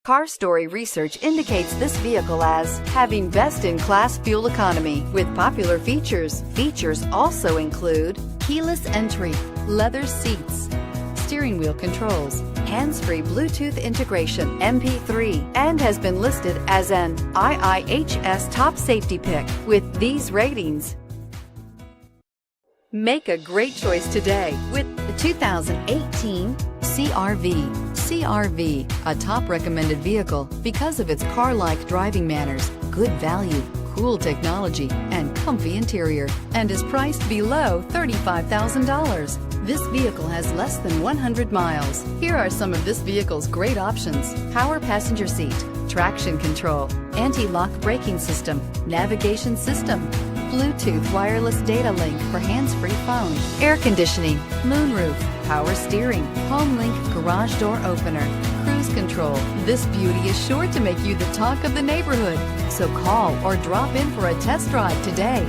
Car Story research indicates this vehicle as having best-in-class fuel economy with popular features. Features also include keyless entry, leather seats, steering wheel controls, hands-free Bluetooth integration, MP3, and has been listed as an IIHS top safety pick with these ratings. Make a great choice today with the 2018 CR-V. CR-V, a top recommended vehicle because of its car-like driving manners, good value, cool technology, and comfy interior, and is priced below $35,000. This vehicle has less than 100 miles. Here are some of this vehicle's great options: power passenger seat, traction control, anti-lock braking system, navigation system, Bluetooth wireless data link for hands-free phone, air conditioning, moonroof, power steering, home link garage door opener, cruise control. This beauty is sure to make you the talk of the neighborhood. So call or drop in for a test drive today.